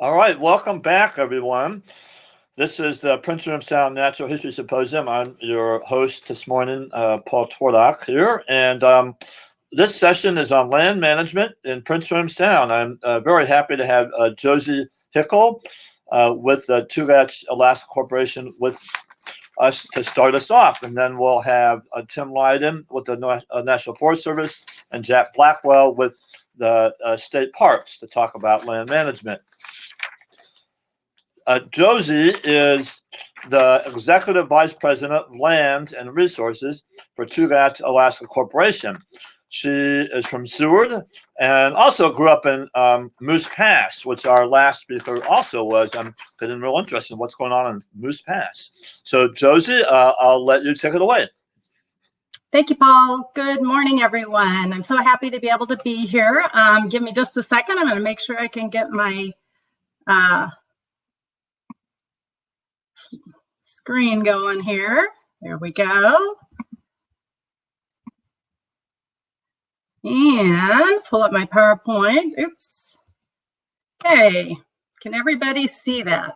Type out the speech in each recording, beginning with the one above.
All right, welcome back, everyone. This is the Prince William Sound Natural History Symposium. I'm your host this morning, Paul Twardach here, and this session is on land management in Prince William Sound. I'm very happy to have Josie Hickel with the Chugach Alaska Corporation with us to start us off, and then we'll have Tim Lydon with the National Forest Service and Jack Blackwell with the state parks to talk about land management. Josie is the Executive Vice President of Lands and Resources for Chugach Alaska Corporation. She is from Seward and also grew up in Moose Pass, which our last speaker also was. I'm getting real interested in what's going on in Moose Pass. So, Josie, I'll let you take it away. Thank you, Paul. Good morning, everyone. I'm so happy to be able to be here. Give me just a second. I'm going to make sure I can get my screen going here. There we go. And pull up my PowerPoint. Oops. Okay. Can everybody see that?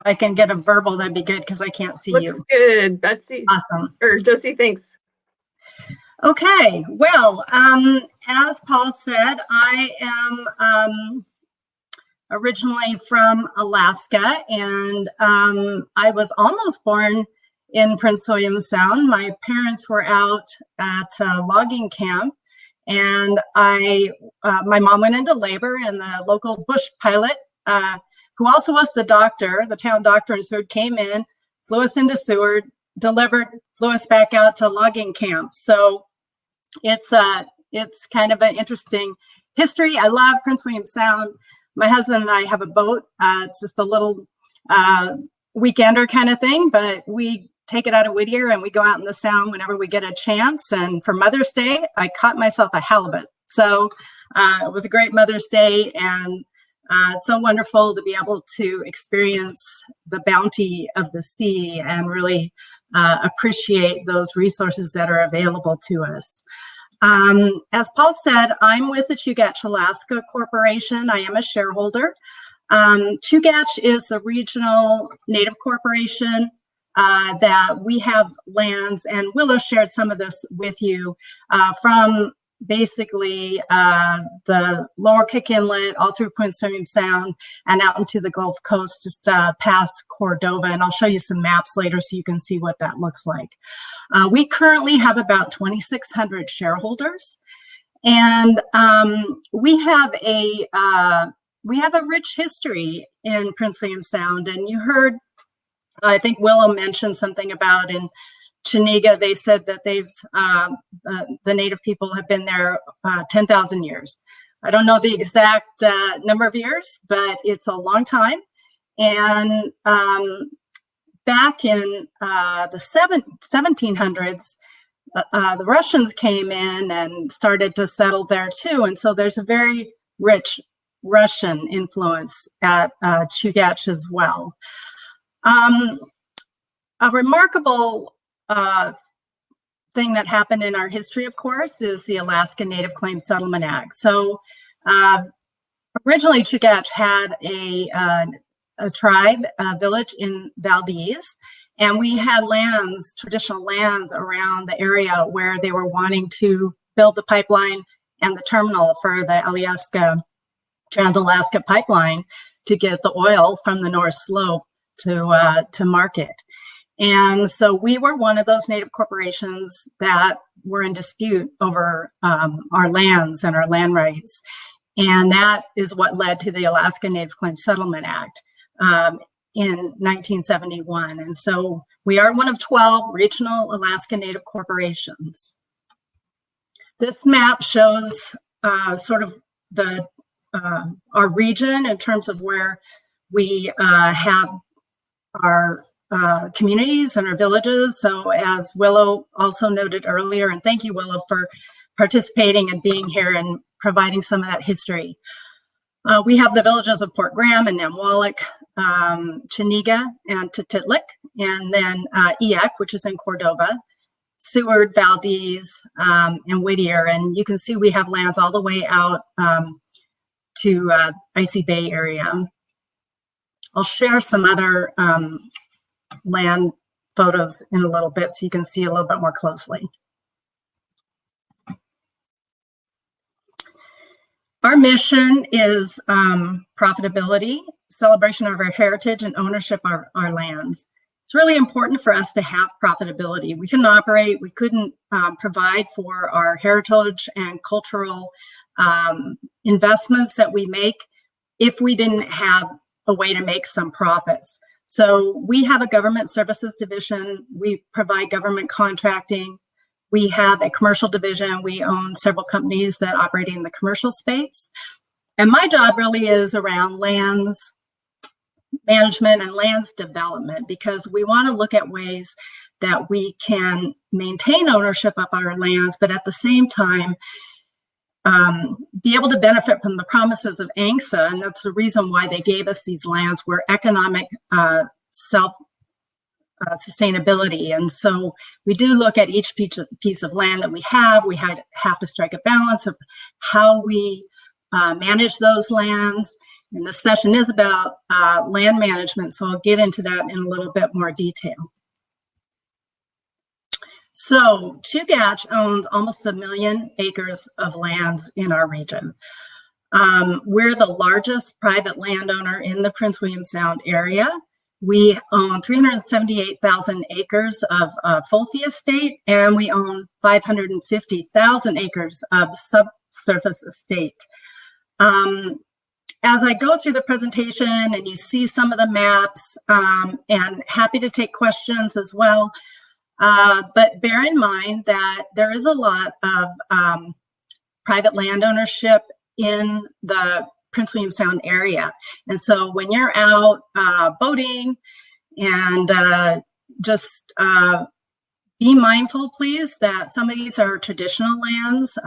I can get a verbal, that'd be good because I can't see you. Looks good, Betsy. Awesome. Or Josie, thanks. Okay, well, as Paul said, I am originally from Alaska, and I was almost born in Prince William Sound. My parents were out at a logging camp, and my mom went into labor, and the local bush pilot, who also was the doctor, the town doctor in Seward, came in, flew us into Seward, delivered, flew us back out to logging camp. So it's kind of an interesting history. I love Prince William Sound. My husband and I have a boat. It's just a little weekender kind of thing, but we take it out of Whittier and we go out in the Sound whenever we get a chance. And for Mother's Day, I caught myself a halibut. So it was a great Mother's Day, and it's so wonderful to be able to experience the bounty of the sea and really appreciate those resources that are available to us. As Paul said, I'm with the Chugach Alaska Corporation. I am a shareholder. Chugach is a regional Native corporation that we have lands, and Willow shared some of this with you, from basically the Lower Kick Inlet all through Prince William Sound and out into the Gulf Coast, just past Cordova. And I'll show you some maps later so you can see what that looks like. We currently have about 2,600 shareholders, and we have a rich history in Prince William Sound. And you heard, I think Willow mentioned something about in Chugach, they said that they've the Native people have been there 10,000 years. I don't know the exact number of years, but it's a long time. And back in the 1700s, the Russians came in and started to settle there too. And so there's a very rich Russian influence at Chugach as well. A remarkable thing that happened in our history, of course, is the Alaska Native Claims Settlement Act. So originally Chugach had a tribe, a village in Valdez, and we had lands, traditional lands around the area where they were wanting to build the pipeline and the terminal for the Alaska, Trans-Alaska pipeline to get the oil from the North Slope to market. And so we were one of those Native corporations that were in dispute over our lands and our land rights. And that is what led to the Alaska Native Claims Settlement Act in 1971. And so we are one of 12 regional Alaska Native corporations. This map shows sort of the our region in terms of where we have our communities and our villages. So as Willow also noted earlier, and thank you, Willow, for participating and being here and providing some of that history. We have the villages of Port Graham and Namwalik, Chugach and Tutitlik, and then Eek, which is in Cordova, Seward, Valdez, and Whittier. And you can see we have lands all the way out to Icy Bay area. I'll share some other land photos in a little bit so you can see a little bit more closely. Our mission is profitability, celebration of our heritage, and ownership of our lands. It's really important for us to have profitability. We couldn't operate, we couldn't provide for our heritage and cultural investments that we make if we didn't have a way to make some profits. So we have a government services division. We provide government contracting. We have a commercial division. We own several companies that operate in the commercial space. And my job really is around lands management and lands development, because we want to look at ways that we can maintain ownership of our lands, but at the same time, be able to benefit from the promises of ANCSA. And that's the reason why they gave us these lands, were economic sustainability. And so we do look at each piece of land that we have. We have to strike a balance of how we manage those lands. And this session is about land management, so I'll get into that in a little bit more detail. So Chugach owns almost 1 million acres of lands in our region. We're the largest private landowner in the Prince William Sound area. We own 378,000 acres of full fee estate, and we own 550,000 acres of subsurface estate. As I go through the presentation and you see some of the maps, and happy to take questions as well, but bear in mind that there is a lot of private land ownership in the Prince William Sound area. And so when you're out boating, and just be mindful, please, that some of these are traditional lands.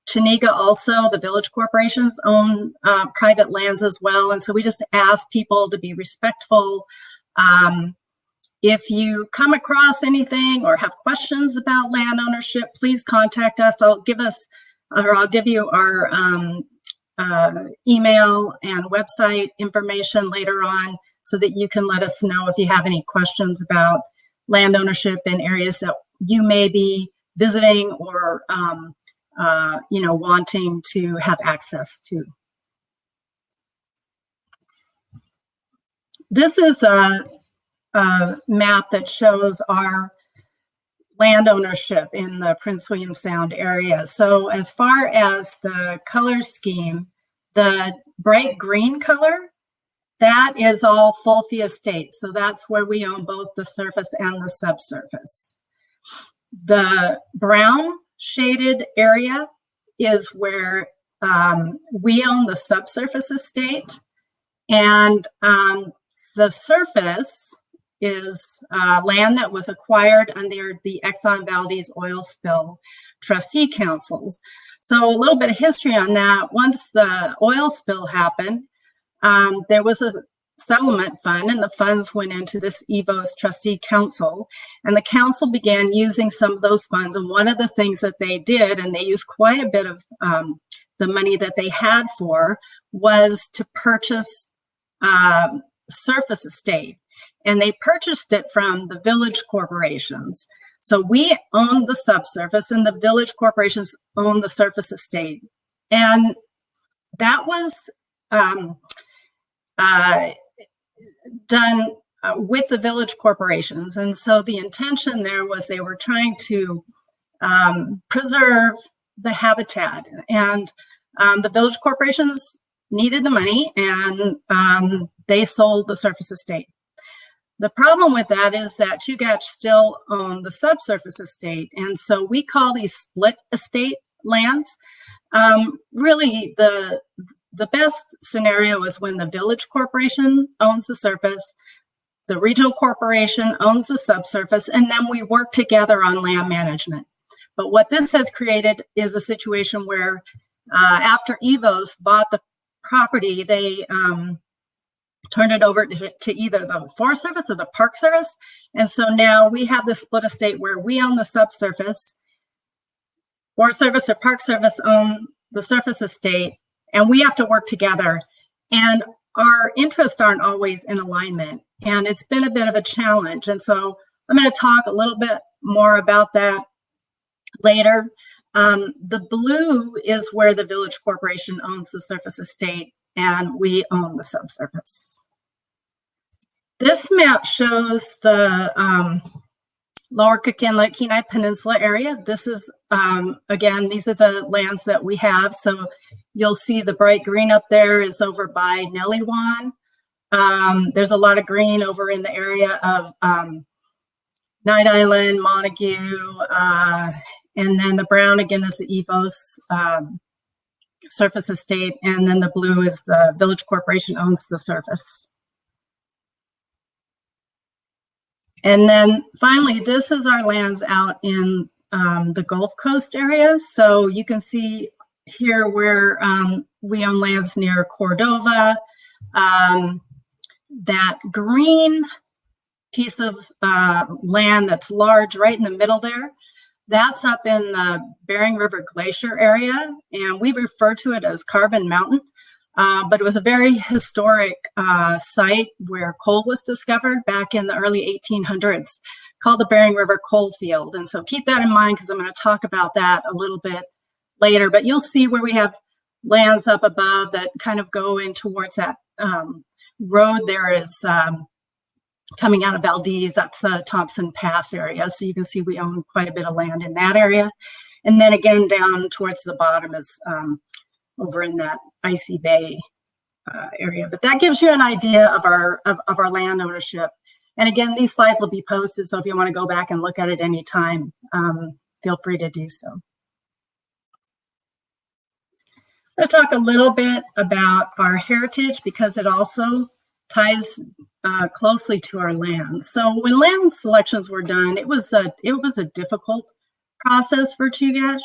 Chugach also, the village corporations own private lands as well. And so we just ask people to be respectful. If you come across anything or have questions about land ownership, please contact us. I'll give you our email and website information later on so that you can let us know if you have any questions about land ownership in areas that you may be visiting or wanting to have access to. This is a map that shows our land ownership in the Prince William Sound area. So as far as the color scheme, the bright green color, that is all full fee estate. So that's where we own both the surface and the subsurface. The brown shaded area is where we own the subsurface estate, and the surface is land that was acquired under the Exxon Valdez oil spill trustee councils. So a little bit of history on that. Once the oil spill happened, there was a settlement fund, and the funds went into this EVOS trustee council, and the council began using some of those funds. And one of the things that they did, and they used quite a bit of the money that they had for, was to purchase surface estate, and they purchased it from the village corporations. So we own the subsurface, and the village corporations own the surface estate, and that was done with the village corporations. And so the intention there was they were trying to preserve the habitat, and the village corporations needed the money, and they sold the surface estate. The problem with that is that Chugach still owned the subsurface estate, and so we call these split estate lands. Really, the best scenario is when the village corporation owns the surface, the regional corporation owns the subsurface, and then we work together on land management. But what this has created is a situation where after EVOS bought the property, they turned it over to either the Forest Service or the Park Service. And so now we have this split estate where we own the subsurface, Forest Service or Park Service own the surface estate, and we have to work together. And our interests aren't always in alignment, and it's been a bit of a challenge. And so I'm going to talk a little bit more about that later. The blue is where the Village Corporation owns the surface estate, and we own the subsurface. This map shows the Lower Kenai Peninsula area. This is, again, these are the lands that we have. So you'll see the bright green up there is over by Neliwan. There's a lot of green over in the area of Night Island, Montague, and then the brown again is the Evos surface estate, and then the blue is the Village Corporation owns the surface. And then finally, this is our lands out in the Gulf Coast area. So you can see here where we own lands near Cordova. That green piece of land that's large right in the middle there, that's up in the Bering River Glacier area, and we refer to it as Carbon Mountain. But it was a very historic site where coal was discovered back in the early 1800s, called the Bering River Coal Field. And so keep that in mind, because I'm going to talk about that a little bit later. But you'll see where we have lands up above that kind of go in towards that road there is coming out of Valdez. That's the Thompson Pass area. So you can see we own quite a bit of land in that area. And then again, down towards the bottom is over in that Icy Bay area. But that gives you an idea of our land ownership. And again, these slides will be posted, so if you want to go back and look at it anytime, feel free to do so. I'll talk a little bit about our heritage because it also ties closely to our land. So when land selections were done, it was a difficult process for Chugach.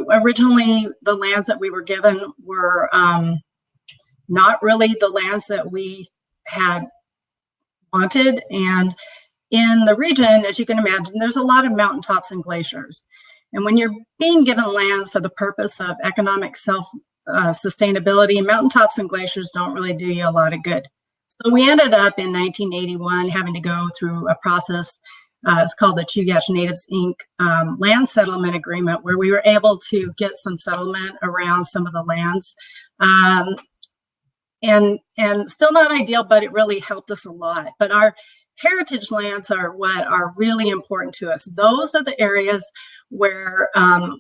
Originally, the lands that we were given were not really the lands that we had wanted. And in the region, as you can imagine, there's a lot of mountaintops and glaciers. And when you're being given lands for the purpose of economic sustainability, mountaintops and glaciers don't really do you a lot of good. So we ended up in 1981 having to go through a process. It's called the Chugach Natives, Inc. Land Settlement Agreement, where we were able to get some settlement around some of the lands. And still not ideal, but it really helped us a lot. But our heritage lands are what are really important to us. Those are the areas where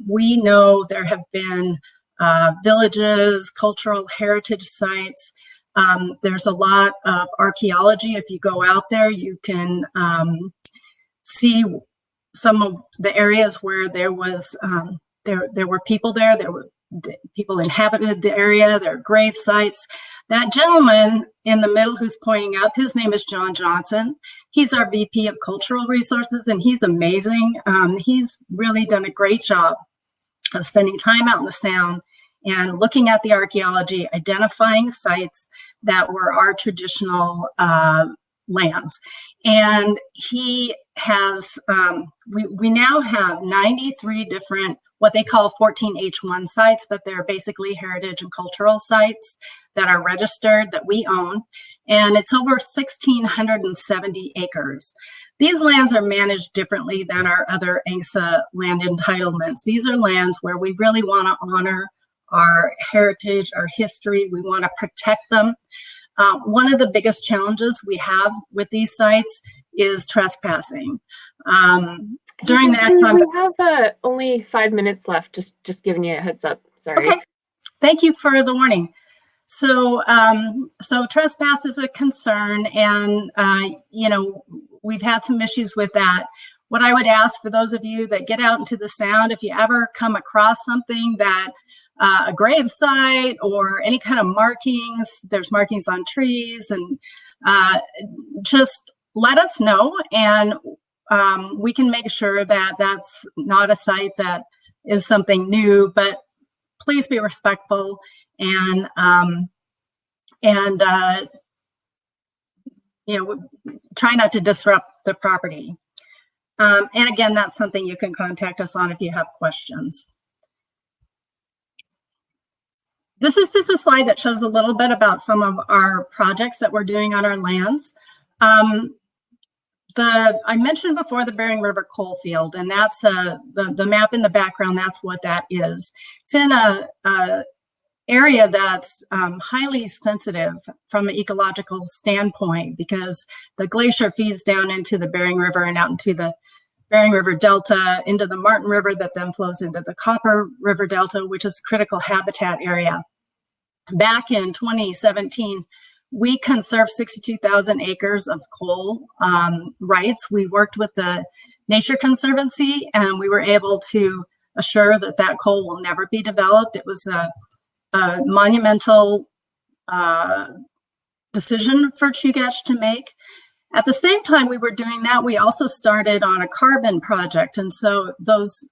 we know there have been villages, cultural heritage sites. There's a lot of archaeology. If you go out there, you can see some of the areas where there was there were people there. People inhabited the area. There are grave sites. That gentleman in the middle who's pointing up, his name is John Johnson. He's our VP of Cultural Resources, and he's amazing. He's really done a great job of spending time out in the Sound and looking at the archaeology, identifying sites that were our traditional lands. And he has, we now have 93 different, what they call 14H1 sites, but they're basically heritage and cultural sites that are registered that we own. And it's over 1,670 acres. These lands are managed differently than our other ANCSA land entitlements. These are lands where we really want to honor our heritage, our history. We want to protect them. One of the biggest challenges we have with these sites is trespassing. During the Exxon, we have only 5 minutes left. Just giving you a heads up. Sorry. Okay. Thank you for the warning. So, so trespass is a concern, and we've had some issues with that. What I would ask for those of you that get out into the Sound, if you ever come across something that a grave site or any kind of markings, there's markings on trees, and just let us know, and we can make sure that that's not a site that is something new, but please be respectful and try not to disrupt the property. And again, that's something you can contact us on if you have questions. This is just a slide that shows a little bit about some of our projects that we're doing on our lands. I mentioned before the Bering River coal field, and that's the map in the background. That's what that is. It's in a area that's highly sensitive from an ecological standpoint because the glacier feeds down into the Bering River and out into the Bering River Delta, into the Martin River that then flows into the Copper River Delta, which is a critical habitat area. Back in 2017, we conserved 62,000 acres of coal rights. We worked with the Nature Conservancy, and we were able to assure that that coal will never be developed. It was a monumental decision for Chugach to make. At the same time we were doing that, we also started on a carbon project. And so those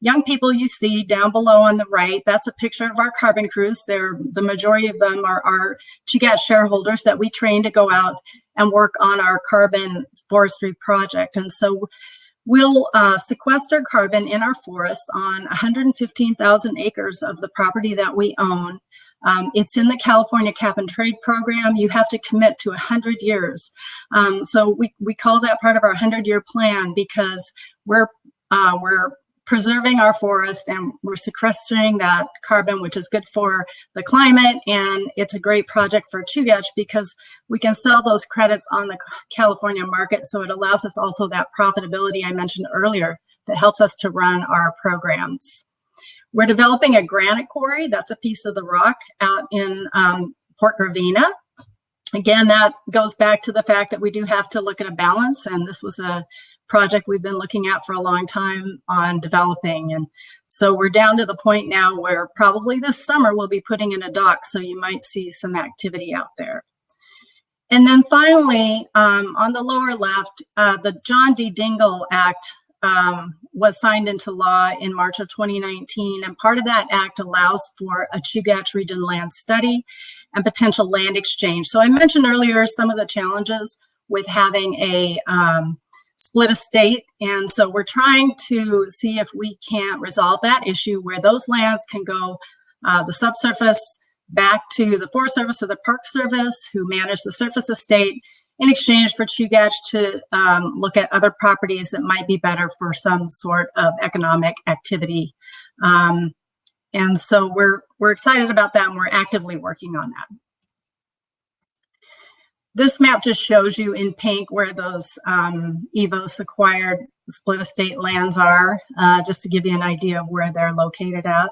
young people you see down below on the right, that's a picture of our carbon crews. The majority of them are our Chugach shareholders that we train to go out and work on our carbon forestry project. And so we'll sequester carbon in our forest on 115,000 acres of the property that we own. It's in the California Cap and Trade program. You have to commit to 100 years. So we call that part of our 100-year plan because we're preserving our forest and we're sequestering that carbon, which is good for the climate. And it's a great project for Chugach because we can sell those credits on the California market. So it allows us also that profitability I mentioned earlier that helps us to run our programs. We're developing a granite quarry. That's a piece of the rock out in Port Gravina. Again, that goes back to the fact that we do have to look at a balance. And this was a project we've been looking at for a long time on developing. And so we're down to the point now where probably this summer we'll be putting in a dock. So you might see some activity out there. And then finally, on the lower left, the John D. Dingell Act was signed into law in March of 2019. And part of that act allows for a Chugach region land study and potential land exchange. So I mentioned earlier some of the challenges with having a split estate. And so we're trying to see if we can't resolve that issue where those lands can go the subsurface back to the Forest Service or the Park Service who manage the surface estate in exchange for Chugach to look at other properties that might be better for some sort of economic activity. And so we're excited about that and we're actively working on that. This map just shows you in pink where those EVOS acquired split estate lands are, just to give you an idea of where they're located at.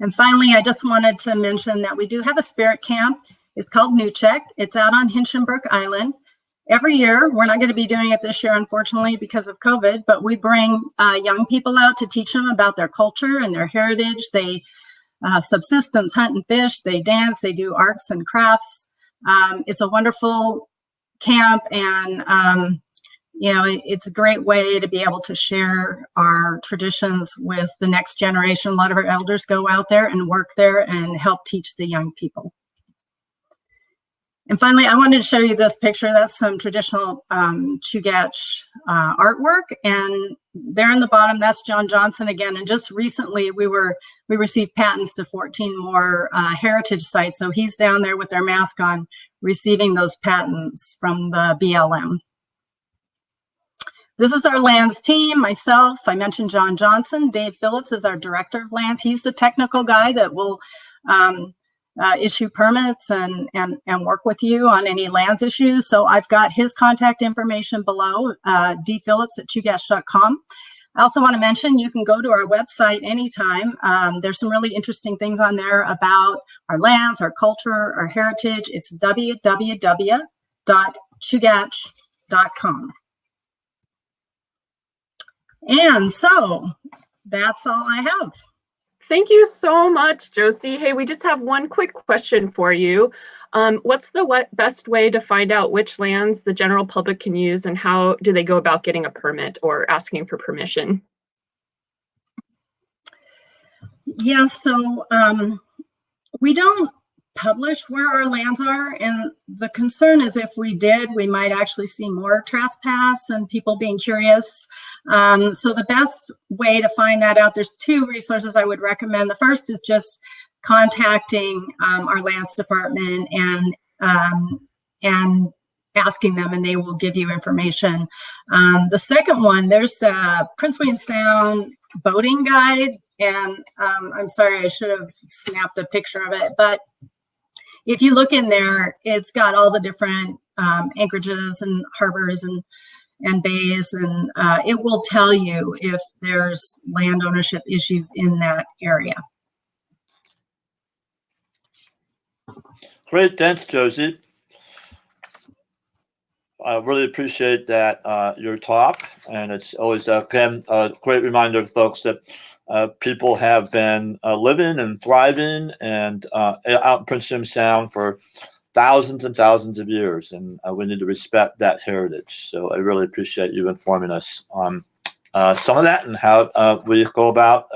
And finally, I just wanted to mention that we do have a spirit camp. It's called Nuchek. It's out on Hinchinbrook Island. Every year, we're not going to be doing it this year, unfortunately, because of COVID, but we bring young people out to teach them about their culture and their heritage. They subsistence, hunt and fish, they dance, they do arts and crafts. It's a wonderful camp and it's a great way to be able to share our traditions with the next generation. A lot of our elders go out there and work there and help teach the young people. And finally, I wanted to show you this picture. That's some traditional Chugach artwork. And there in the bottom, that's John Johnson again. And just recently, we received patents to 14 more heritage sites. So he's down there with their mask on, receiving those patents from the BLM. This is our lands team, myself. I mentioned John Johnson. Dave Phillips is our director of lands. He's the technical guy that will issue permits and work with you on any lands issues. So I've got his contact information below, dphillips@chugach.com. I also want to mention you can go to our website anytime. There's some really interesting things on there about our lands, our culture, our heritage. It's www.chugach.com. And so that's all I have. Thank you so much, Josie. Hey, we just have one quick question for you. What's the best way to find out which lands the general public can use and how do they go about getting a permit or asking for permission? Yeah, so we don't publish where our lands are. And the concern is if we did, we might actually see more trespass and people being curious. So the best way to find that out, there's two resources I would recommend. The first is just contacting our lands department and asking them, and they will give you information. The second one, there's a Prince William Sound boating guide, and I'm sorry, I should have snapped a picture of it, but if you look in there, it's got all the different anchorages and harbors and bays, and it will tell you if there's land ownership issues in that area. Great, thanks, Josie. I really appreciate that your talk, and it's always again a great reminder to folks that people have been living and thriving and out in Prince William Sound for thousands and thousands of years, and we need to respect that heritage. So I really appreciate you informing us on some of that and how we go about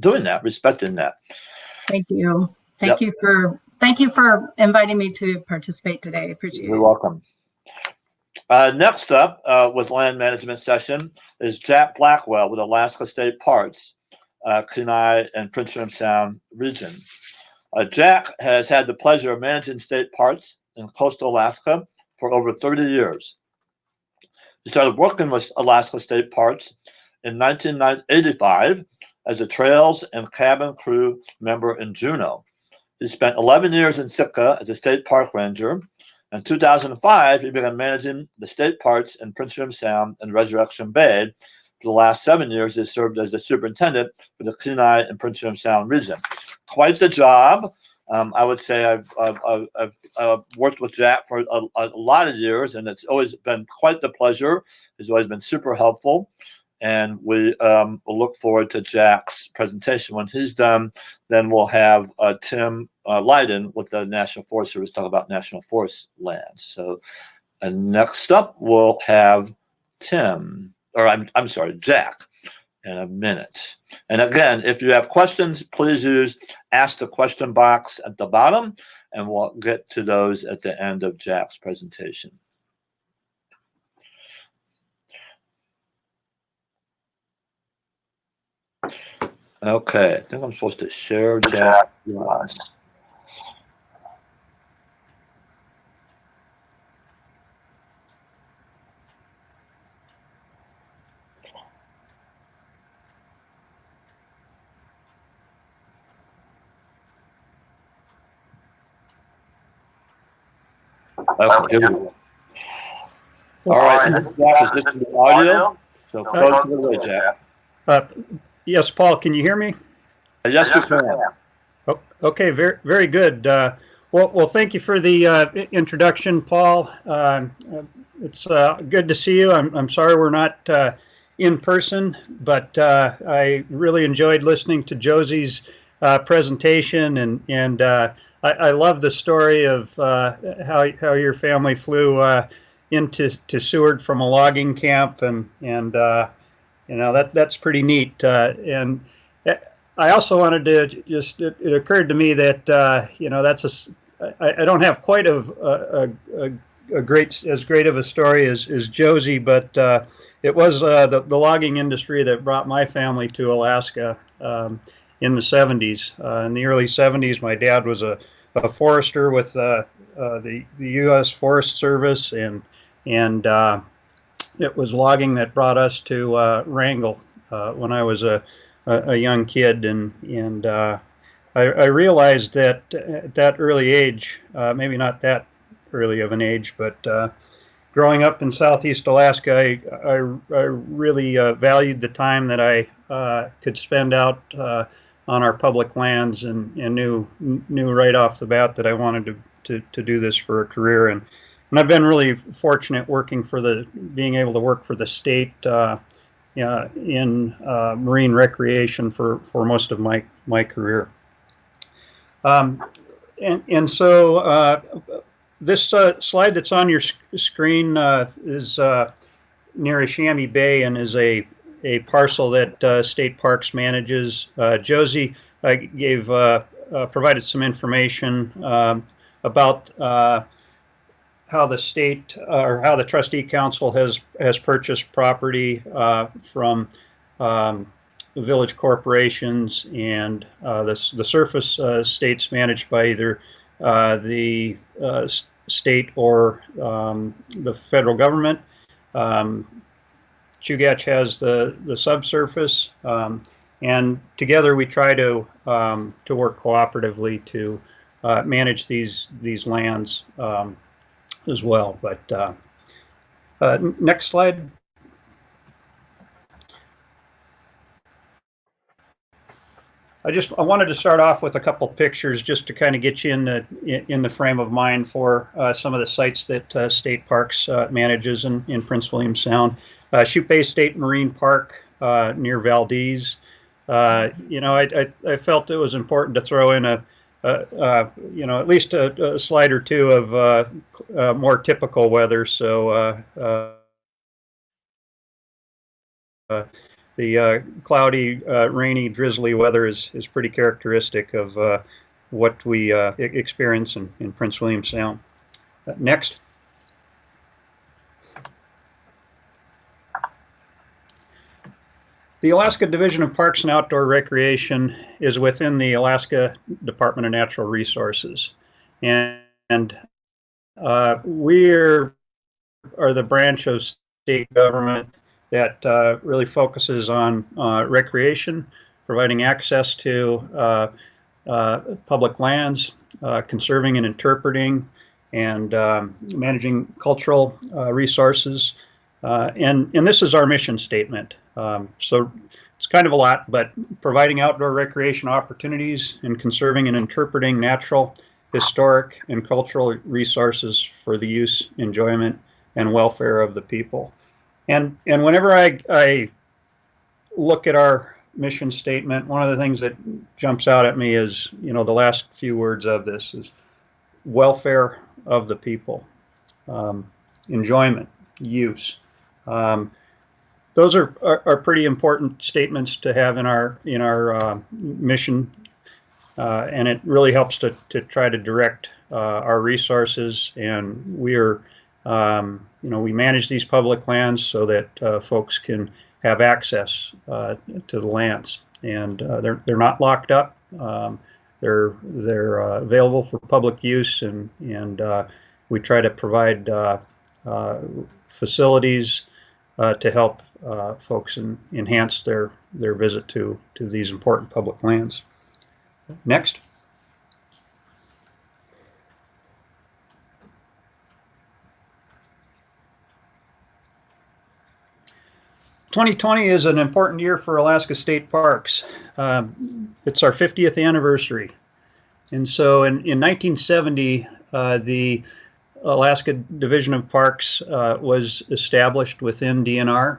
doing that, respecting that. Thank you. Thank you for inviting me to participate today. I appreciate it. You're welcome. Next up with land management session is Jack Blackwell with Alaska State Parks, Kenai and Prince William Sound region. Jack has had the pleasure of managing state parks in coastal Alaska for over 30 years. He started working with Alaska State Parks in 1985 as a trails and cabin crew member in Juneau. He spent 11 years in Sitka as a state park ranger. In 2005, he began managing the state parks in Prince William Sound and Resurrection Bay. For the last 7 years, he served as the superintendent for the Kenai and Prince William Sound region. Quite the job. I would say I've worked with Jack for a lot of years, and it's always been quite the pleasure. He's always been super helpful, and we will look forward to Jack's presentation. When he's done, then we'll have Tim Lydon with the National Forest Service talk about National Forest lands. So next up, we'll have Tim, or I'm sorry, Jack, in a minute. And again, if you have questions, please use Ask the Question box at the bottom, and we'll get to those at the end of Jack's presentation. Okay, I think I'm supposed to share Jack. Okay, here we go. All right, Jack is listening to audio, so close to the way, Jack. Yes, Paul, can you hear me? Yes, we can. Oh, okay, very, very good. Well, thank you for the introduction, Paul. It's good to see you. I'm sorry we're not in person, but I really enjoyed listening to Josie's presentation, and I love the story of how your family flew into Seward from a logging camp, and you know, that's pretty neat. And I also wanted to just, it occurred to me that, you know, I don't have quite as great of a story as Josie, but it was the logging industry that brought my family to Alaska in the 70s. In the early 70s, my dad was a forester with the U.S. Forest Service, and it was logging that brought us to Wrangell when I was a young kid, and I realized that at that early age, maybe not that early of an age, but growing up in Southeast Alaska, I really valued the time that I could spend out on our public lands, and knew right off the bat that I wanted to do this for a career. And I've been really fortunate being able to work for the state in marine recreation for most of my career. And so this slide that's on your screen is near Ashami Bay, and is a parcel that State Parks manages. Josie gave provided some information about how the state or how the trustee council has purchased property from the village corporations and the surface estates managed by either the state or the federal government. Chugach has the subsurface, and together we try to work cooperatively to manage these lands as well. But next slide. I wanted to start off with a couple pictures just to kind of get you in the frame of mind for some of the sites that State Parks manages in Prince William Sound. Shoot Bay State Marine Park near Valdez. I felt it was important to throw in at least a slide or two of more typical weather. So the cloudy, rainy, drizzly weather is pretty characteristic of what we experience in Prince William Sound. Next. The Alaska Division of Parks and Outdoor Recreation is within the Alaska Department of Natural Resources. And we are the branch of state government that really focuses on recreation, providing access to public lands, conserving and interpreting, and managing cultural resources. And this is our mission statement. So it's kind of a lot, but providing outdoor recreation opportunities and conserving and interpreting natural, historic, and cultural resources for the use, enjoyment, and welfare of the people. And whenever I look at our mission statement, one of the things that jumps out at me is, the last few words of this is welfare of the people, enjoyment, use. Those are pretty important statements to have in our mission, and it really helps to try to direct our resources. And we are, we manage these public lands so that folks can have access to the lands, and they're not locked up. They're available for public use, and we try to provide facilities to help folks enhance their visit to these important public lands. Next. "2020 is an important year for Alaska State Parks. It's our 50th anniversary. And so in 1970, the Alaska Division of Parks was established within DNR.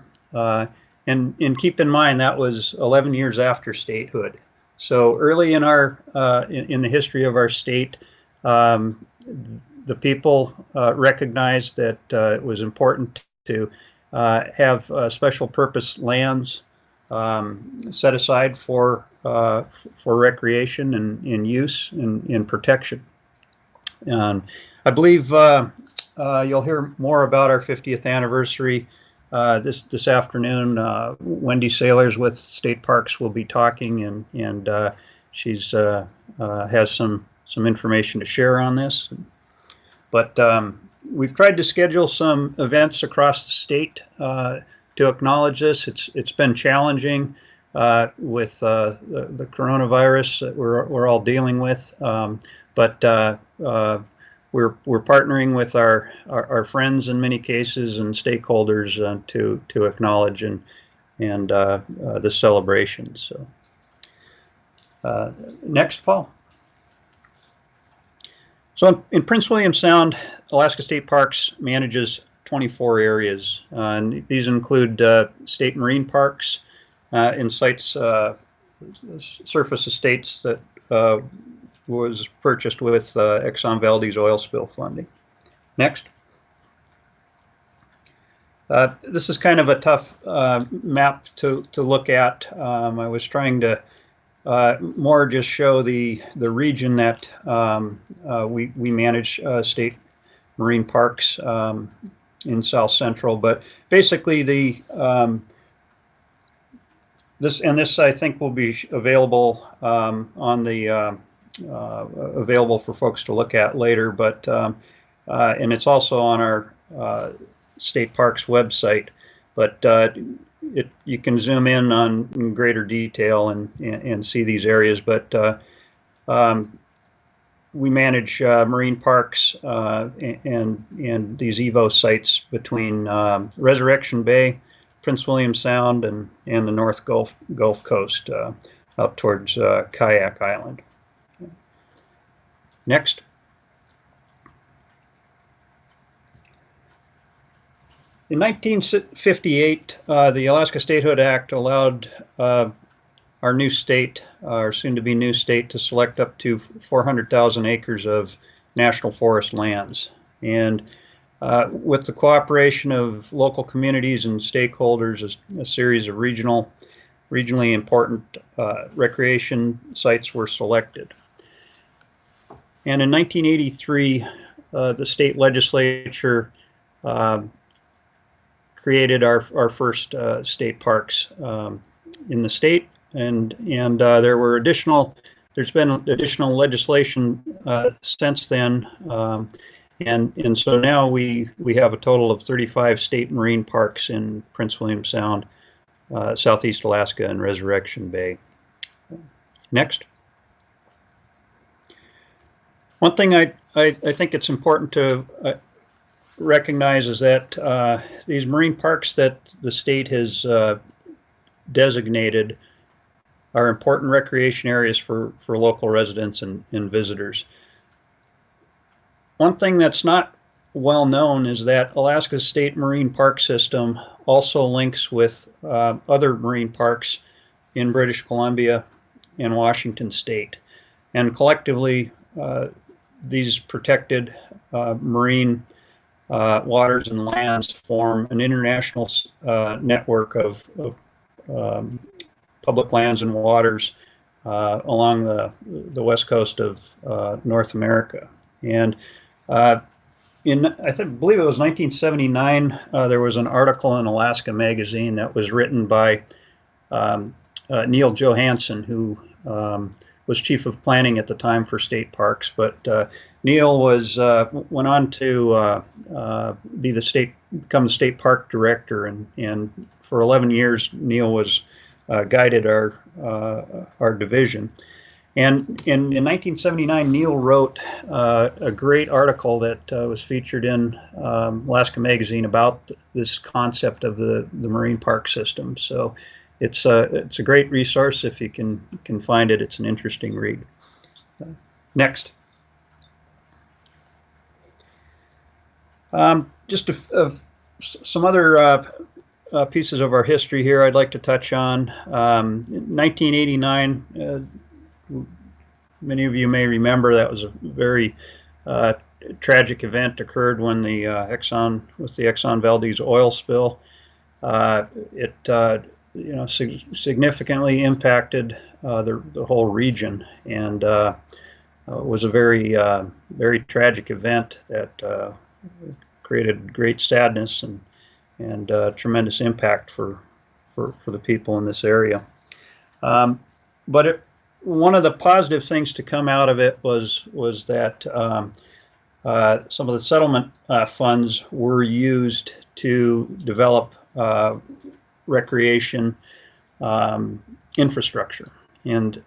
And keep in mind, that was 11 years after statehood. So early in in the history of our state, the people recognized that it was important to have special purpose lands set aside for recreation and use and protection. I believe you'll hear more about our 50th anniversary this afternoon. Wendy Sailors with State Parks will be talking, and she's has some information to share on this. But we've tried to schedule some events across the state to acknowledge this. It's been challenging with the coronavirus that we're all dealing with, but we're partnering with our friends in many cases and stakeholders to acknowledge and this celebration. So next, Paul. So in Prince William Sound, Alaska State Parks manages 24 areas, and these include state marine parks and sites, surface estates that was purchased with Exxon Valdez oil spill funding. Next. This is kind of a tough map to look at. I was trying to more just show the region that we manage, state marine parks in South Central. But basically, this I think will be available on the available for folks to look at later. But and it's also on our state parks website. But you can zoom in on greater detail and see these areas. But we manage marine parks and these EVO sites between Resurrection Bay, Prince William Sound, and the North Gulf Coast out towards Kayak Island. Next. In 1958, the Alaska Statehood Act allowed our new state, our soon-to-be new state, to select up to 400,000 acres of national forest lands. And with the cooperation of local communities and stakeholders, a series of regionally important recreation sites were selected. And in 1983, the state legislature created our first state parks in the state, and there's been additional legislation since then, and so now we have a total of 35 state marine parks in Prince William Sound, Southeast Alaska, and Resurrection Bay. Next. One thing I think it's important to recognize is that these marine parks that the state has designated are important recreation areas for local residents and visitors. One thing that's not well known is that Alaska's state marine park system also links with other marine parks in British Columbia and Washington state. And collectively, these protected marine waters and lands form an international network of public lands and waters along the west coast of North America. And I believe it was 1979, there was an article in Alaska Magazine that was written by Neil Johansson, who was chief of planning at the time for state parks. But Neil went on to become the state park director, and for 11 years Neil was guided our division. And in 1979, Neil wrote a great article that was featured in Alaska Magazine about this concept of the marine park system. So it's a great resource if you can find it. It's an interesting read. Next. Just some other pieces of our history here I'd like to touch on. In 1989, many of you may remember that was a very tragic event occurred when the Exxon Valdez oil spill. It significantly impacted the whole region, and was a very tragic event that created great sadness and tremendous impact for the people in this area. But one of the positive things to come out of it was that some of the settlement funds were used to develop recreation infrastructure. And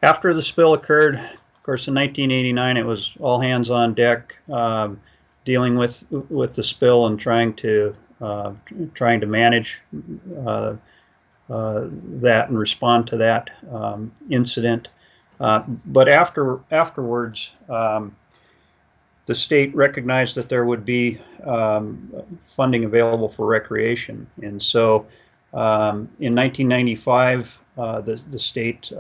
after the spill occurred, of course, in 1989, it was all hands on deck, dealing with the spill and trying to manage that and respond to that incident. But afterwards, the state recognized that there would be funding available for recreation, and so in 1995, the state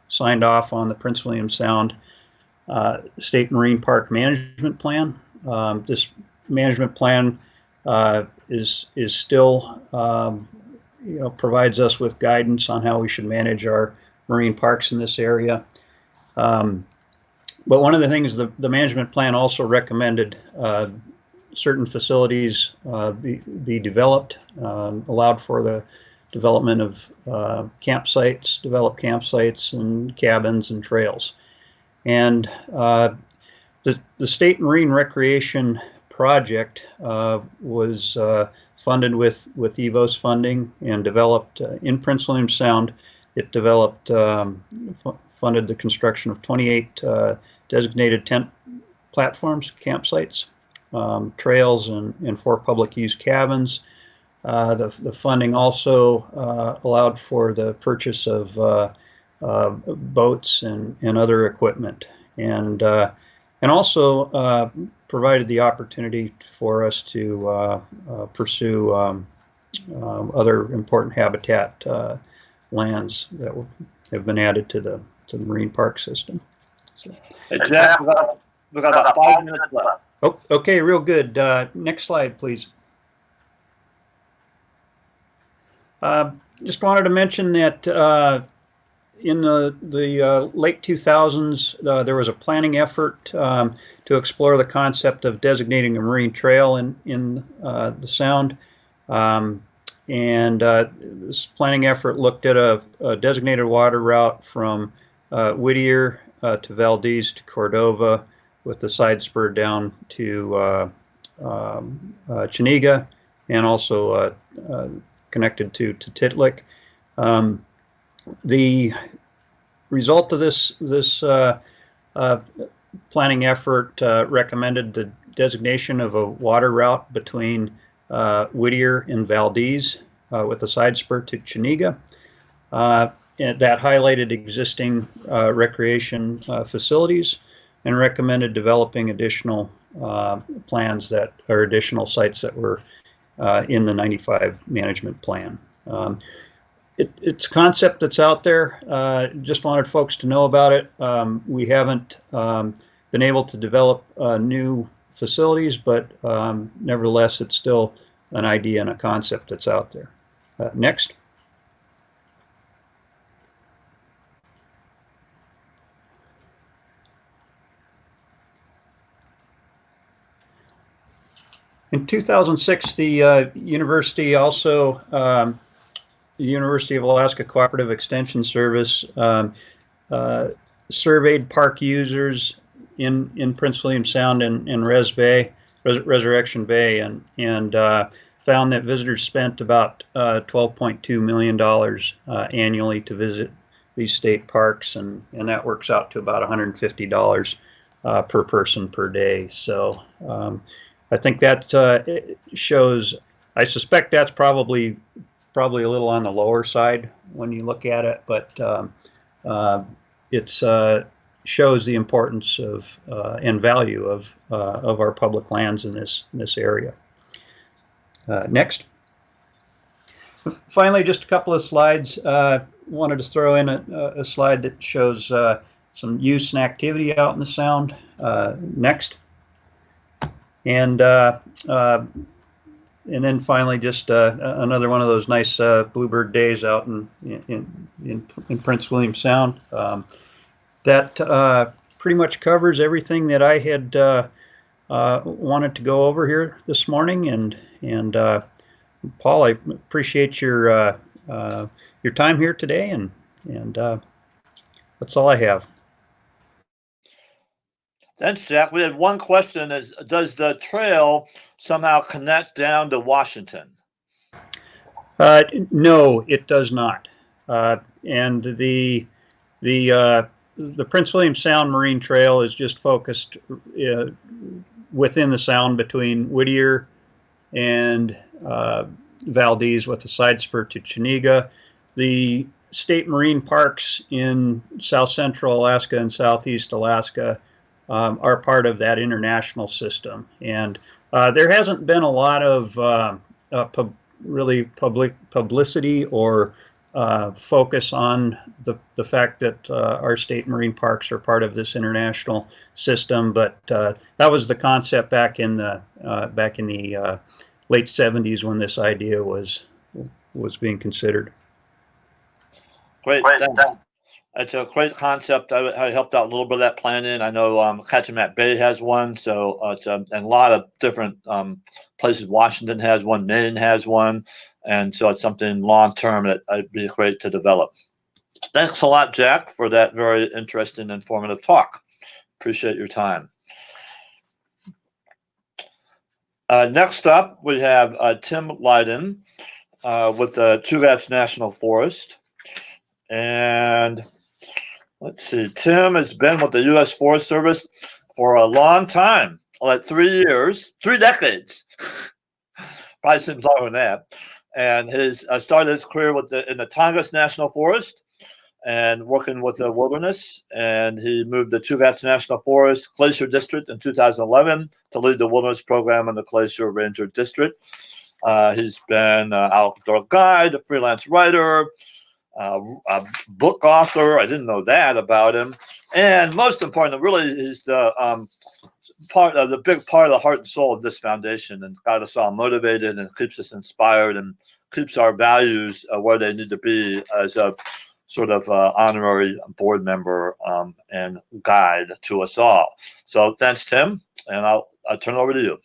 signed off on the Prince William Sound State Marine Park Management Plan. This management plan is still provides us with guidance on how we should manage our marine parks in this area. But one of the things the management plan also recommended, certain facilities be developed, allowed for the development of developed campsites and cabins and trails. And the State Marine Recreation Project was funded with EVOS funding and developed in Prince William Sound. It developed, funded the construction of 28 designated tent platforms, campsites, trails, and 4 public use cabins. The funding also allowed for the purchase of boats and other equipment, and also provided the opportunity for us to pursue other important habitat lands that have been added to the marine park system. So. Hey, Jack, we've got about 5 minutes left. Oh, okay, real good. Next slide, please. Just wanted to mention that in the late 2000s, there was a planning effort to explore the concept of designating a marine trail in the Sound. This planning effort looked at a designated water route from Whittier to Valdez to Cordova, with the side spur down to Chuniga, and also connected to Titlic. The result of this planning effort recommended the designation of a water route between Whittier and Valdez with a side spur to Chuniga. And that highlighted existing recreation facilities and recommended developing additional plans that are additional sites that were in the 95 management plan. It's a concept that's out there. Just wanted folks to know about it. We haven't been able to develop new facilities, but nevertheless, it's still an idea and a concept that's out there. Next. In 2006, the university also, the University of Alaska Cooperative Extension Service surveyed park users in Prince William Sound and Resurrection Bay, and found that visitors spent about $12.2 million annually to visit these state parks, and that works out to about $150 per person per day. So I think that shows, I suspect that's probably a little on the lower side when you look at it, but it shows the importance of and value of our public lands in this area. Next. Finally, just a couple of slides. Wanted to throw in a slide that shows some use and activity out in the Sound. Next. And then finally, just another one of those nice bluebird days out in Prince William Sound. That pretty much covers everything that I had wanted to go over here this morning. And Paul, I appreciate your time here today, and that's all I have. Thanks, Jack. We had one question: does the trail somehow connect down to Washington? No, it does not. And the Prince William Sound Marine Trail is just focused within the Sound between Whittier and Valdez, with a side spur to Chuniga. The state marine parks in South Central Alaska and Southeast Alaska are part of that international system, and there hasn't been a lot of public publicity or focus on the fact that our state marine parks are part of this international system. But that was the concept back in the late 70s when this idea was was being considered. Great, thanks. It's a great concept. I helped out a little bit of that planning. I know Kachemak Bay has one, so and a lot of different places. Washington has one, Maine has one, and so it's something long term that would be great to develop. Thanks a lot, Jack, for that very interesting, informative talk. Appreciate your time. Next up, we have Tim Lydon with the Chugach National Forest. And let's see, Tim has been with the U.S. Forest Service for a long time, like 3 years, 3 decades. Probably seems longer than that. And his started his career in the Tongass National Forest and working with the wilderness. And he moved to Chugach National Forest Glacier District in 2011 to lead the wilderness program in the Glacier Ranger District. He's been an outdoor guide, a freelance writer, a book author. I didn't know that about him. And most important, really, he's the big part of the heart and soul of this foundation, and got us all motivated and keeps us inspired and keeps our values where they need to be as a sort of honorary board member and guide to us all. So thanks, Tim, and I'll turn it over to you.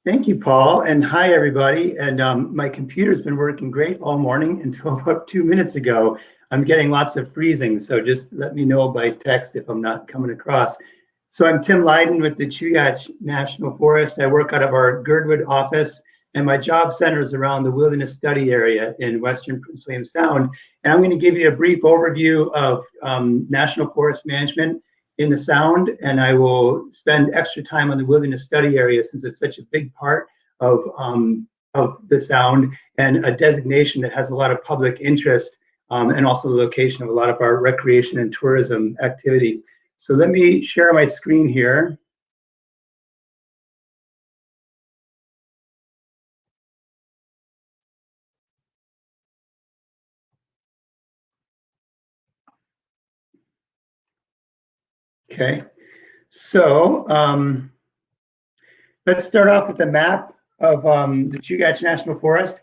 Thank you, Paul, and hi, everybody. And my computer's been working great all morning until about 2 minutes ago. I'm getting lots of freezing, so just let me know by text if I'm not coming across. So I'm Tim Lydon with the Chugach National Forest. I work out of our Girdwood office, and my job centers around the wilderness study area in Western Prince William Sound. And I'm going to give you a brief overview of national forest management in the Sound, and I will spend extra time on the wilderness study area since it's such a big part of the Sound and a designation that has a lot of public interest, and also the location of a lot of our recreation and tourism activity. So let me share my screen here. Okay, so let's start off with the map of the Chugach National Forest.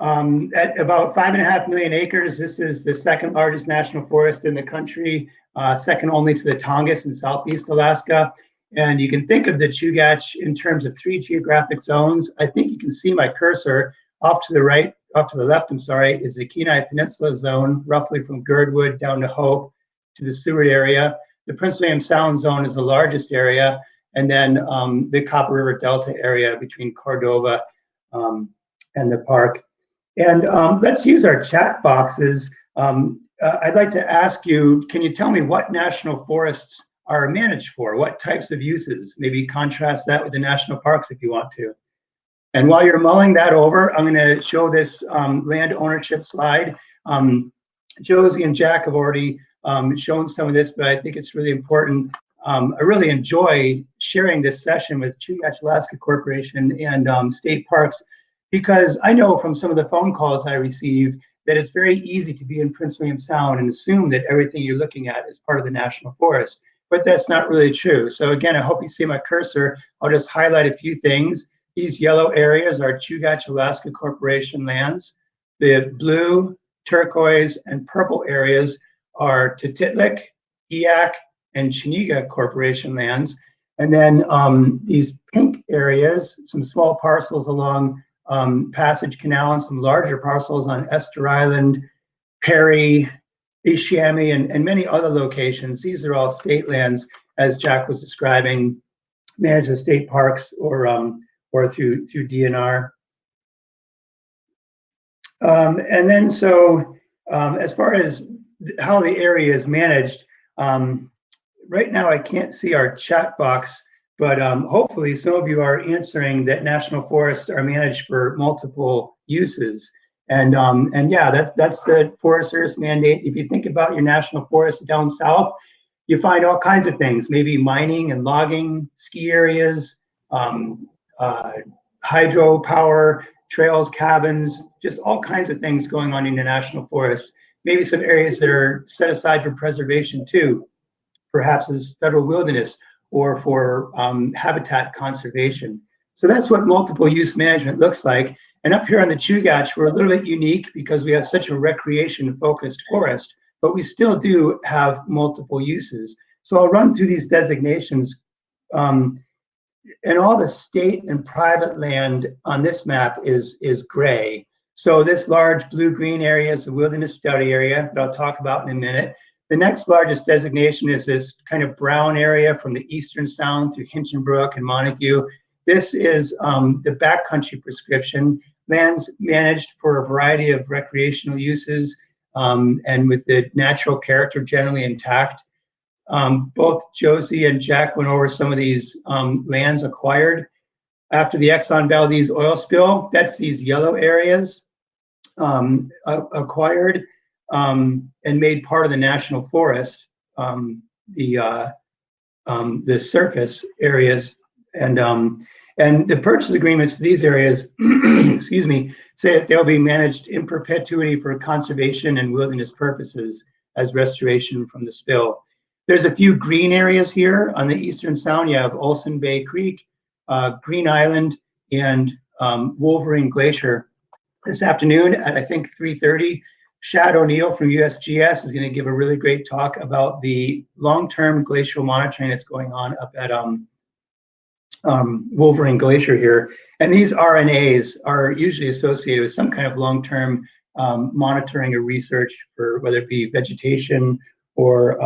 At about 5.5 million acres, this is the second largest national forest in the country, second only to the Tongass in southeast Alaska. And you can think of the Chugach in terms of 3 geographic zones. I think you can see my cursor off to the left, I'm sorry, is the Kenai Peninsula zone, roughly from Girdwood down to Hope to the Seward area. The Prince William Sound zone is the largest area, and then the Copper River Delta area between Cordova and the park. And let's use our chat boxes. I'd like to ask you, can you tell me what national forests are managed for? What types of uses? Maybe contrast that with the national parks if you want to. And while you're mulling that over, I'm going to show this land ownership slide. Josie and Jack have already shown some of this, but I think it's really important. I really enjoy sharing this session with Chugach Alaska Corporation and state parks, because I know from some of the phone calls I receive that it's very easy to be in Prince William Sound and assume that everything you're looking at is part of the national forest, but that's not really true. So again, I hope you see my cursor. I'll just highlight a few things. These yellow areas are Chugach Alaska Corporation lands. The blue, turquoise, and purple areas are Tutitlik, Eyak, and Chiniga Corporation lands. And then these pink areas, some small parcels along Passage Canal and some larger parcels on Esther Island, Perry, Ishami, and many other locations. These are all state lands, as Jack was describing, managed as state parks or through DNR. And then so as far as how the area is managed, right now I can't see our chat box, but hopefully some of you are answering that national forests are managed for multiple uses. And yeah, that's the Forest Service mandate. If you think about your national forests down south, you find all kinds of things, maybe mining and logging, ski areas, hydropower, trails, cabins, just all kinds of things going on in the national forest. Maybe some areas that are set aside for preservation too, perhaps as federal wilderness or for habitat conservation. So that's what multiple use management looks like. And up here on the Chugach, we're a little bit unique because we have such a recreation-focused forest, but we still do have multiple uses. So I'll run through these designations. And all the state and private land on this map is gray. So this large blue-green area is the wilderness study area that I'll talk about in a minute. The next largest designation is this kind of brown area from the eastern sound through Hinchinbrook and Montague. This is the backcountry prescription, lands managed for a variety of recreational uses and with the natural character generally intact. Both Josie and Jack went over some of these lands acquired after the Exxon Valdez oil spill. That's these yellow areas acquired and made part of the national forest, the surface areas, and the purchase agreements for these areas, excuse me, say that they'll be managed in perpetuity for conservation and wilderness purposes as restoration from the spill. There's a few green areas here on the eastern sound. You have Olson Bay Creek, Green Island, and Wolverine Glacier. This afternoon at, I think, 3:30, Shad O'Neill from USGS is going to give a really great talk about the long-term glacial monitoring that's going on up at Wolverine Glacier here. And these RNAs are usually associated with some kind of long-term monitoring or research for whether it be vegetation or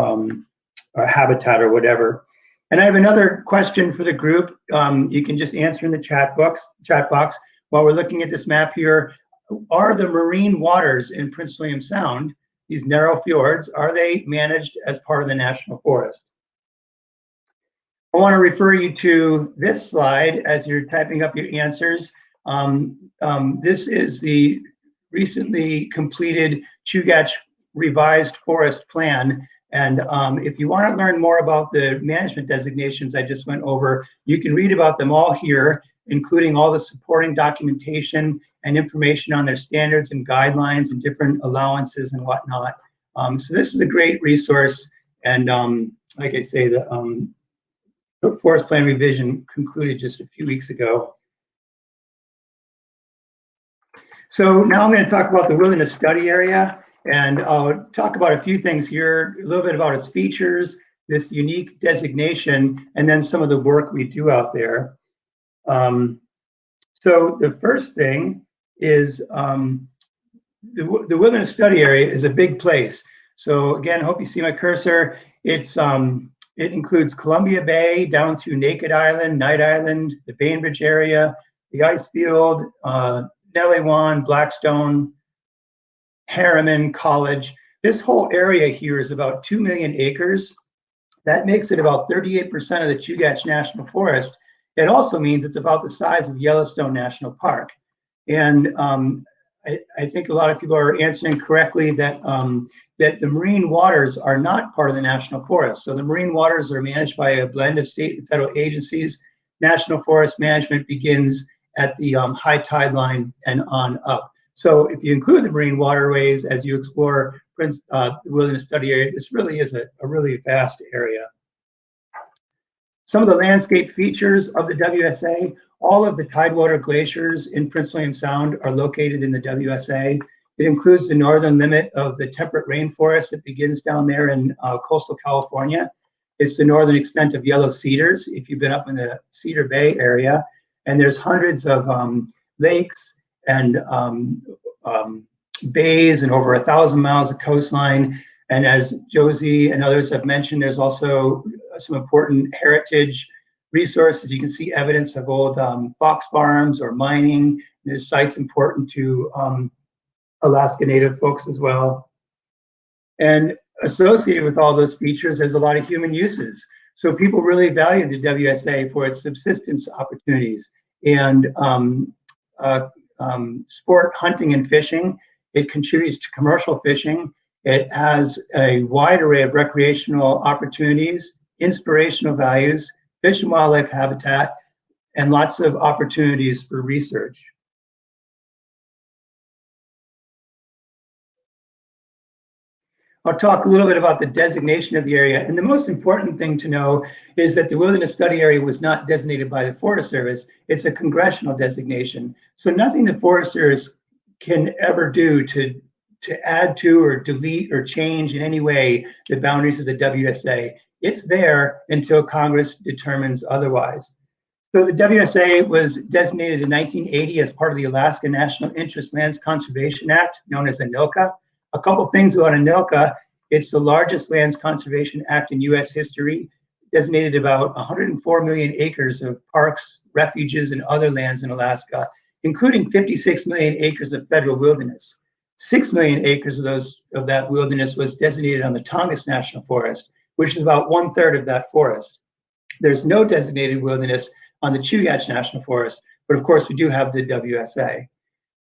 habitat or whatever. And I have another question for the group. You can just answer in the chat box while we're looking at this map here. Are the marine waters in Prince William Sound, these narrow fjords, are they managed as part of the national forest? I want to refer you to this slide as you're typing up your answers. This is the recently completed Chugach revised forest plan. And if you want to learn more about the management designations I just went over, you can read about them all here, including all the supporting documentation and information on their standards and guidelines and different allowances and whatnot. So this is a great resource. And like I say, the forest plan revision concluded just a few weeks ago. So now I'm going to talk about the wilderness study area. And I'll talk about a few things here, a little bit about its features, this unique designation, and then some of the work we do out there. So the first thing is the wilderness study area is a big place. So again, I hope you see my cursor. It includes Columbia Bay down through Naked Island, Night Island, the Bainbridge area, the ice field, Nelewan, Blackstone, Harriman, College. This whole area here is about 2 million acres. That makes it about 38% of the Chugach National Forest. It also means it's about the size of Yellowstone National Park. And I think a lot of people are answering correctly that that the marine waters are not part of the national forest. So the marine waters are managed by a blend of state and federal agencies. National forest management begins at the high tide line and on up. So if you include the marine waterways as you explore the wilderness study area, this really is a really vast area. Some of the landscape features of the WSA, all of the tidewater glaciers in Prince William Sound are located in the WSA. It includes the northern limit of the temperate rainforest that begins down there in coastal California. It's the northern extent of yellow cedars, if you've been up in the Cedar Bay area. And there's hundreds of lakes and bays and over 1,000 miles of coastline. And as Josie and others have mentioned, there's also some important heritage resources. You can see evidence of old fox farms or mining. There's sites important to Alaska Native folks as well. And associated with all those features, there's a lot of human uses. So people really value the WSA for its subsistence opportunities and sport hunting and fishing. It contributes to commercial fishing. It has a wide array of recreational opportunities, inspirational values, fish and wildlife habitat, and lots of opportunities for research. I'll talk a little bit about the designation of the area. And the most important thing to know is that the Wilderness Study Area was not designated by the Forest Service. It's a congressional designation. So nothing the Forest Service can ever do to add to or delete or change in any way the boundaries of the WSA. It's there until Congress determines otherwise. So the WSA was designated in 1980 as part of the Alaska National Interest Lands Conservation Act, known as ANILCA. A couple things about ANILCA: it's the largest lands conservation act in U.S. history, designated about 104 million acres of parks, refuges, and other lands in Alaska, including 56 million acres of federal wilderness. 6 million acres of that wilderness was designated on the Tongass National Forest, which is about 1/3 of that forest. There's no designated wilderness on the Chugach National Forest, but of course we do have the WSA.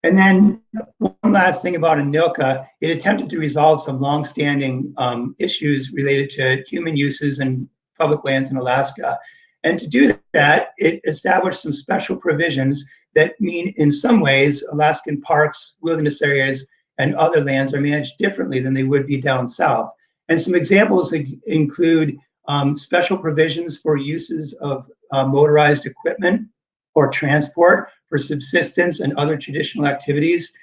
And then one last thing about ANILCA, it attempted to resolve some longstanding issues related to human uses and public lands in Alaska. And to do that, it established some special provisions that mean in some ways Alaskan parks, wilderness areas, and other lands are managed differently than they would be down south. And some examples include special provisions for uses of motorized equipment or transport for subsistence and other traditional activities.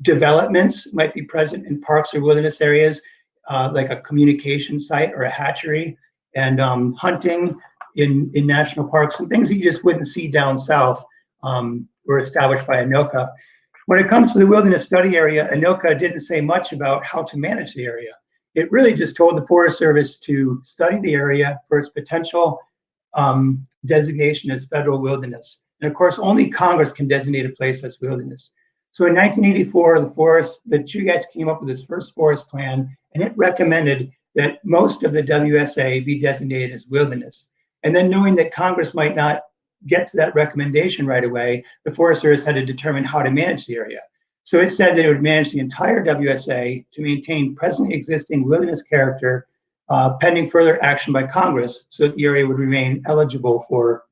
Developments might be present in parks or wilderness areas, like a communication site or a hatchery, and hunting in national parks, and things that you just wouldn't see down south were established by ANILCA. When it comes to the Wilderness Study Area, ANILCA didn't say much about how to manage the area. It really just told the Forest Service to study the area for its potential designation as federal wilderness. And of course, only Congress can designate a place as wilderness. So in 1984, the Chugach came up with its first forest plan, and it recommended that most of the WSA be designated as wilderness. And then knowing that Congress might not get to that recommendation right away, the Forest Service had to determine how to manage the area. So it said that it would manage the entire WSA to maintain present existing wilderness character pending further action by Congress, so that the area would remain eligible for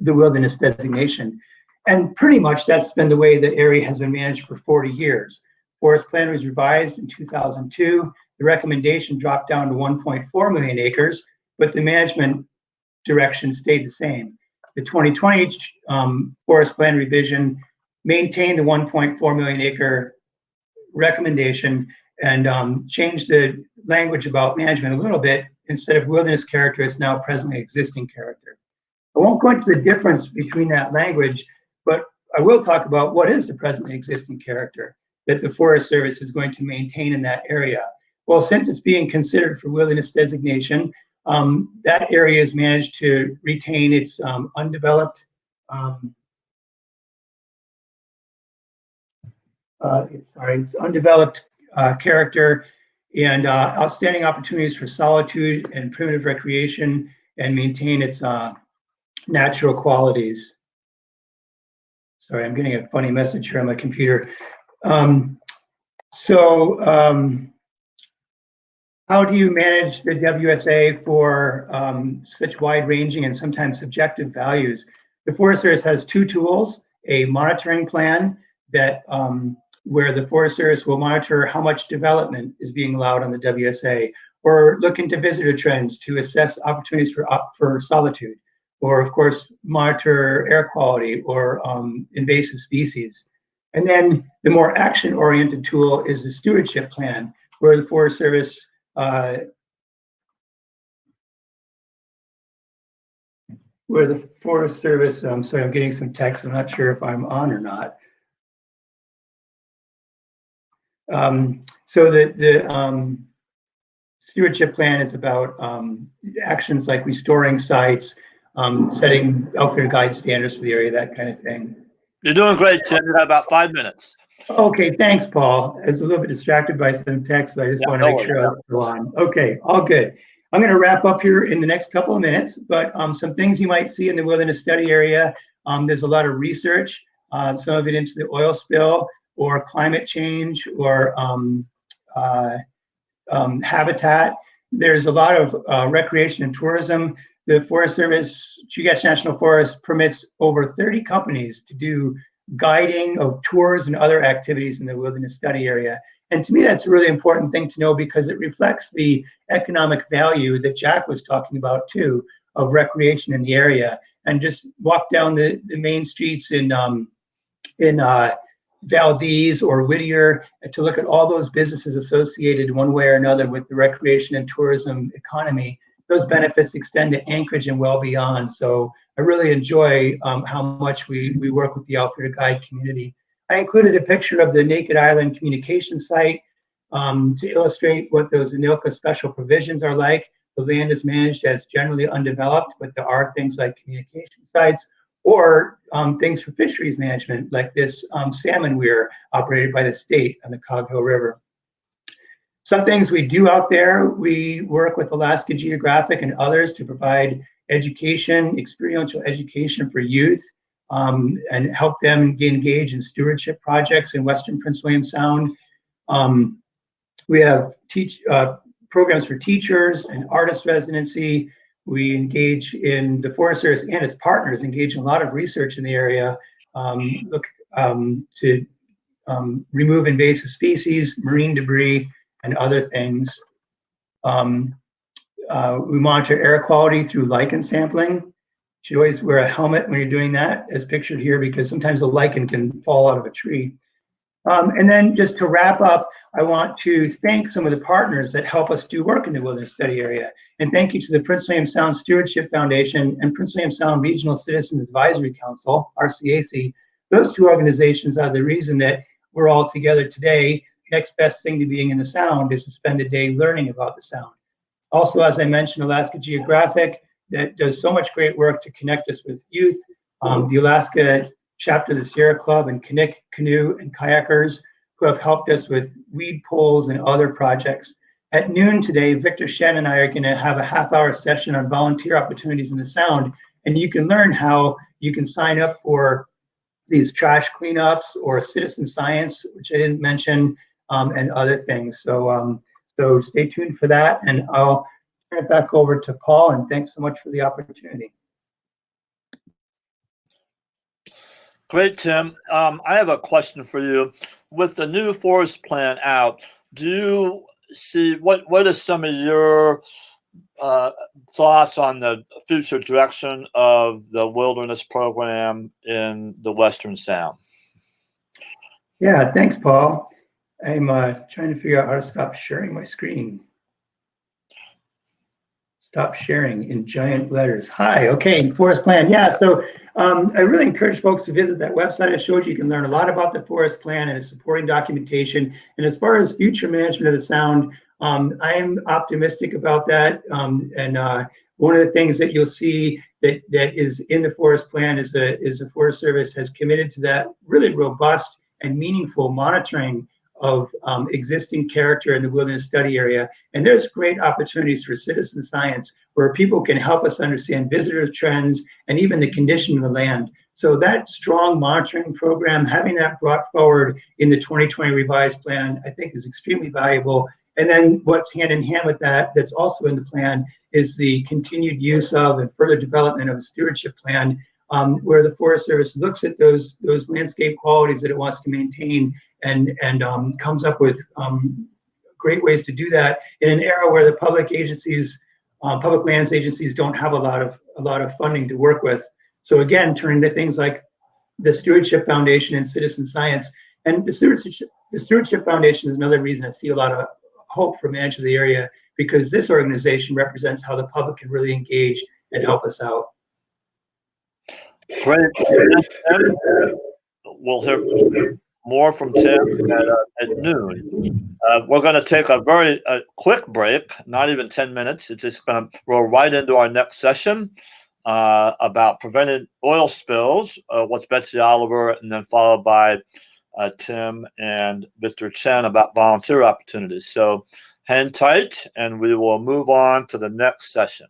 the wilderness designation. And pretty much that's been the way the area has been managed for 40 years. Forest Plan was revised in 2002. The recommendation dropped down to 1.4 million acres, but the management direction stayed the same. The 2020 Forest Plan revision maintained the 1.4 million acre recommendation and changed the language about management a little bit. Instead of wilderness character, it's now presently existing character. I won't go into the difference between that language, but I will talk about what is the presently existing character that the Forest Service is going to maintain in that area. Well, since it's being considered for wilderness designation, that area is managed to retain its undeveloped character and outstanding opportunities for solitude and primitive recreation, and maintain its natural qualities. Sorry, I'm getting a funny message here on my computer. How do you manage the WSA for such wide-ranging and sometimes subjective values? The Forest Service has two tools: a monitoring plan that where the Forest Service will monitor how much development is being allowed on the WSA, or look into visitor trends to assess opportunities for solitude, or of course monitor air quality or invasive species. And then the more action-oriented tool is the stewardship plan, where the Forest Service I'm sorry, I'm getting some text. I'm not sure if I'm on or not. So the stewardship plan is about actions like restoring sites, setting outfitter guide standards for the area, that kind of thing. You're doing great, Tim. You have about 5 minutes. Okay, thanks, Paul. I was a little bit distracted by some text, so I just want to make sure I was still on. Okay, all good. I'm going to wrap up here in the next couple of minutes, but some things you might see in the Wilderness Study Area. There's a lot of research, some of it into the oil spill or climate change or habitat. There's a lot of recreation and tourism. The Forest Service, Chugach National Forest, permits over 30 companies to do guiding of tours and other activities in the Wilderness Study Area. And to me, that's a really important thing to know because it reflects the economic value that Jack was talking about too, of recreation in the area. And just walk down the main streets in Valdez or Whittier to look at all those businesses associated one way or another with the recreation and tourism economy. Those benefits extend to Anchorage and well beyond. So I really enjoy how much we work with the Outfitter Guide community. I included a picture of the Naked Island communication site to illustrate what those ANILCA special provisions are like. The land is managed as generally undeveloped, but there are things like communication sites or things for fisheries management, like this salmon weir operated by the state on the Cog Hill River. Some things we do out there, we work with Alaska Geographic and others to provide education, experiential education for youth, and help them get engaged in stewardship projects in Western Prince William Sound. We have programs for teachers and artist residency. We engage in the Forest Service and its partners engage in a lot of research in the area, to remove invasive species, marine debris, and other things. We monitor air quality through lichen sampling. You should always wear a helmet when you're doing that, as pictured here, because sometimes the lichen can fall out of a tree. And then just to wrap up, I want to thank some of the partners that help us do work in the wilderness study area. And thank you to the Prince William Sound Stewardship Foundation and Prince William Sound Regional Citizens Advisory Council, RCAC. Those two organizations are the reason that we're all together today. Next best thing to being in the Sound is to spend a day learning about the Sound. Also, as I mentioned, Alaska Geographic, that does so much great work to connect us with youth. The Alaska Chapter of the Sierra Club and canoe and kayakers who have helped us with weed pulls and other projects. At noon today, Victor Shen and I are going to have a half-hour session on volunteer opportunities in the Sound, and you can learn how you can sign up for these trash cleanups or citizen science, which I didn't mention, and other things. So, so stay tuned for that, and I'll turn it back over to Paul, and thanks so much for the opportunity. Great, Tim. I have a question for you. With the new forest plan out, do you see what are some of your thoughts on the future direction of the wilderness program in the Western Sound? Yeah, thanks, Paul. I'm trying to figure out how to stop sharing my screen. Stop sharing in giant letters. Hi, okay, forest plan. Yeah, so I really encourage folks to visit that website I showed you. You can learn a lot about the forest plan and its supporting documentation. And as far as future management of the Sound, I am optimistic about that. And one of the things that you'll see that is in the forest plan is the Forest Service has committed to that really robust and meaningful monitoring of existing character in the wilderness study area. And there's great opportunities for citizen science where people can help us understand visitor trends and even the condition of the land. So that strong monitoring program, having that brought forward in the 2020 revised plan, I think is extremely valuable. And then what's hand in hand with that, that's also in the plan, is the continued use of and further development of a stewardship plan, where the Forest Service looks at those landscape qualities that it wants to maintain and comes up with great ways to do that in an era where the public agencies, public lands agencies, don't have a lot of funding to work with. So again, turning to things like the Stewardship Foundation and citizen science. And the Stewardship Foundation is another reason I see a lot of hope for management of the area, because this organization represents how the public can really engage and help us out. Great. We'll hear more from Tim at noon. We're going to take a very quick break, not even 10 minutes. It's just going to roll right into our next session about preventing oil spills with Betsy Oliver, and then followed by Tim and Victor Chen about volunteer opportunities. So hang tight, and we will move on to the next session.